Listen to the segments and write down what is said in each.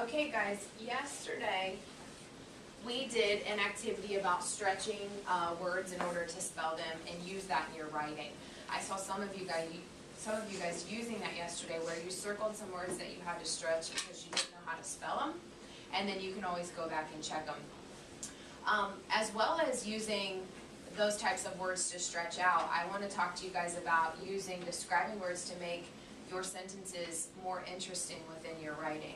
Okay guys, yesterday we did an activity about stretching words in order to spell them and use that in your writing. I saw some of you guys using that yesterday, where you circled some words that you had to stretch because you didn't know how to spell them, and then you can always go back and check them. As well as using those types of words to stretch out, I want to talk to you guys about using describing words to make your sentences more interesting within your writing.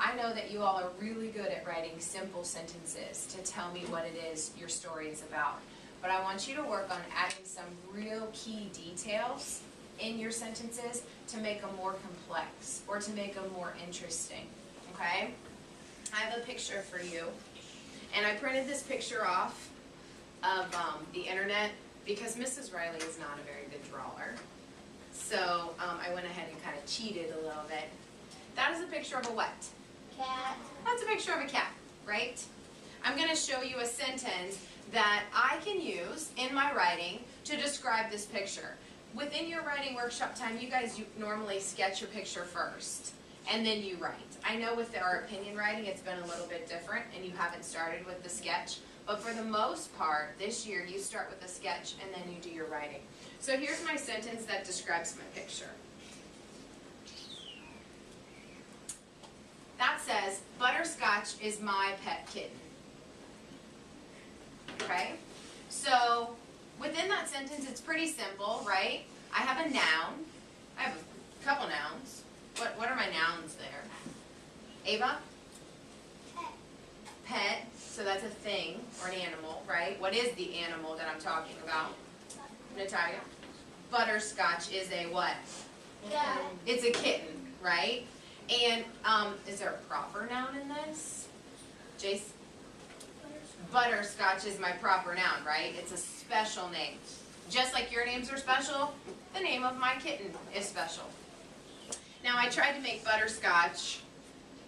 I know that you all are really good at writing simple sentences to tell me what it is your story is about. But I want you to work on adding some real key details in your sentences to make them more complex or to make them more interesting. Okay? I have a picture for you. And I printed this picture off of the internet because Mrs. Riley is not a very good drawer. So I went ahead and kind of cheated a little bit. That is a picture of a what? Cat. That's a picture of a cat, right? I'm going to show you a sentence that I can use in my writing to describe this picture. Within your writing workshop time, you guys normally sketch your picture first, and then you write. I know with our opinion writing, it's been a little bit different, and you haven't started with the sketch. But for the most part, this year, you start with a sketch, and then you do your writing. So here's my sentence that describes my picture. That says, Butterscotch is my pet kitten. Okay? So within that sentence, it's pretty simple, right? I have a noun. I have a couple nouns. What are my nouns there? Ava? Pet. Pet. So that's a thing or an animal, right? What is the animal that I'm talking about? Natalia? Butterscotch is a what? Cat. It's a kitten, right? And is there a proper noun in this? Jace? Butterscotch is my proper noun, right? It's a special name. Just like your names are special, the name of my kitten is special. Now I tried to make butterscotch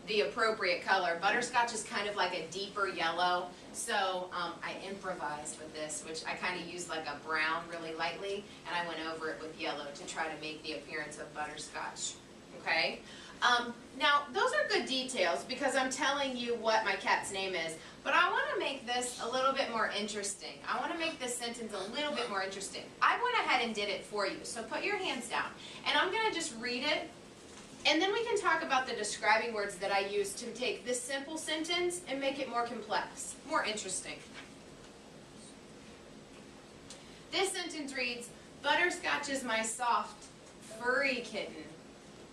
the appropriate color. Butterscotch is kind of like a deeper yellow, so I improvised with this, which I kind of used like a brown really lightly, and I went over it with yellow to try to make the appearance of butterscotch. Okay? Now, those are good details because I'm telling you what my cat's name is, but I want to make this a little bit more interesting. I want to make this sentence a little bit more interesting. I went ahead and did it for you, so put your hands down. And I'm going to just read it, and then we can talk about the describing words that I use to take this simple sentence and make it more complex, more interesting. This sentence reads, Butterscotch is my soft, furry kitten.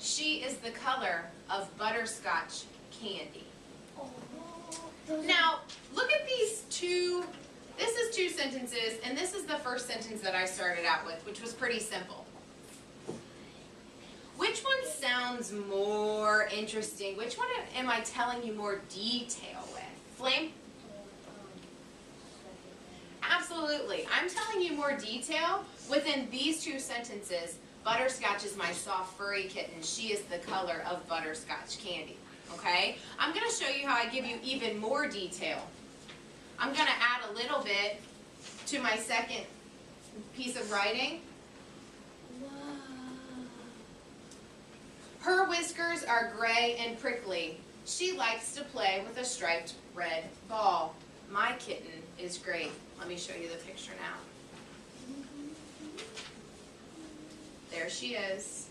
She is the color of butterscotch candy. Now, look at these two. This is two sentences, and this is the first sentence that I started out with, which was pretty simple. Which one sounds more interesting? Which one am I telling you more detail with? Flame? Absolutely. I'm telling you more detail within these two sentences. Butterscotch is my soft, furry kitten. She is the color of butterscotch candy. Okay? I'm going to show you how I give you even more detail. I'm going to add a little bit to my second piece of writing. Her whiskers are gray and prickly. She likes to play with a striped red ball. My kitten is great. Let me show you the picture now. There she is.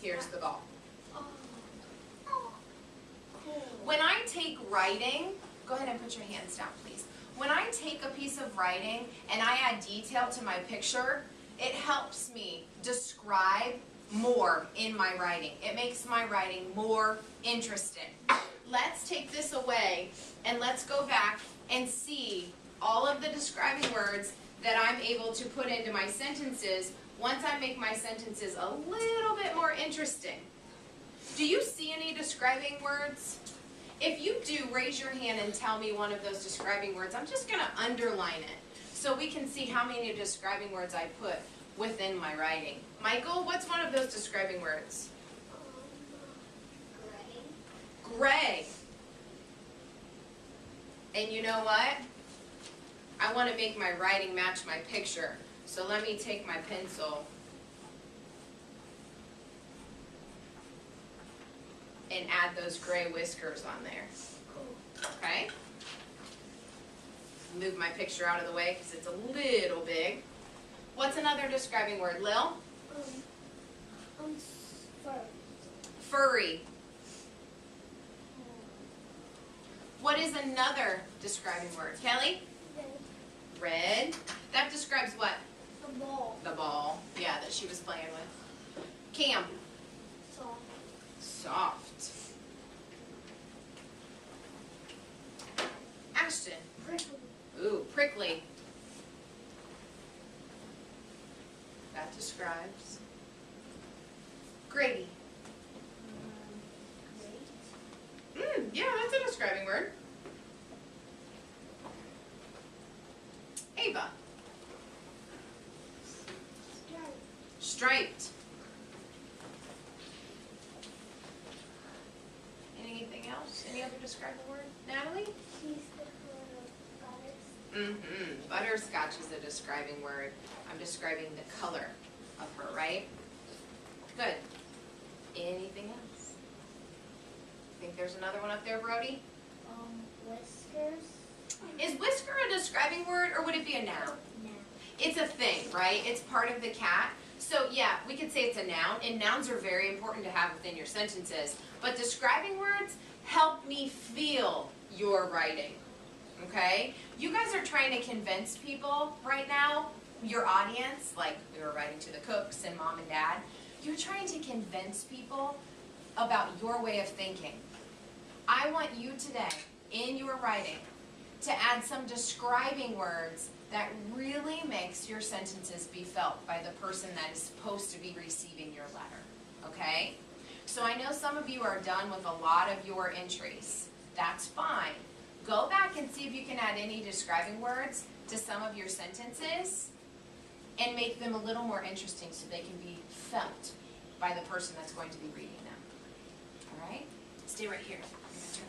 Here's the ball. When I take writing, go ahead and put your hands down, please. When I take a piece of writing and I add detail to my picture, it helps me describe more in my writing. It makes my writing more interesting. Let's take this away and let's go back and see all of the describing words that I'm able to put into my sentences once I make my sentences a little bit more interesting. Do you see any describing words? If you do, raise your hand and tell me one of those describing words. I'm just going to underline it so we can see how many describing words I put within my writing. Michael, what's one of those describing words? Gray. Gray. And you know what? I want to make my writing match my picture. So let me take my pencil and add those gray whiskers on there. Okay? Move my picture out of the way because it's a little big. What's another describing word, Lil? Fur. Furry. What is another describing word? Kelly? Red. That describes what? A ball. The ball. Yeah, that she was playing with. Cam? Soft. Soft. Ashton? Prickly. Ooh, prickly. That describes. Grady? Great. Yeah, that's a describing word. Ava? Striped. Striped. Anything else? Any other describing word? Natalie? She's the color of butters. Butterscotch is a describing word. I'm describing the color of her, right? Good. Anything else? Think there's another one up there, Brody? Whiskers. Is whisker a describing word or would it be a noun? No. It's a thing, right? It's part of the cat. So yeah, we could say it's a noun, and nouns are very important to have within your sentences. But describing words help me feel your writing, okay? You guys are trying to convince people right now, your audience, like we were writing to the cooks and mom and dad, you're trying to convince people about your way of thinking. I want you today, in your writing, to add some describing words that really makes your sentences be felt by the person that is supposed to be receiving your letter, okay? So I know some of you are done with a lot of your entries. That's fine. Go back and see if you can add any describing words to some of your sentences and make them a little more interesting so they can be felt by the person that's going to be reading them. All right? Stay right here. I'm going to turn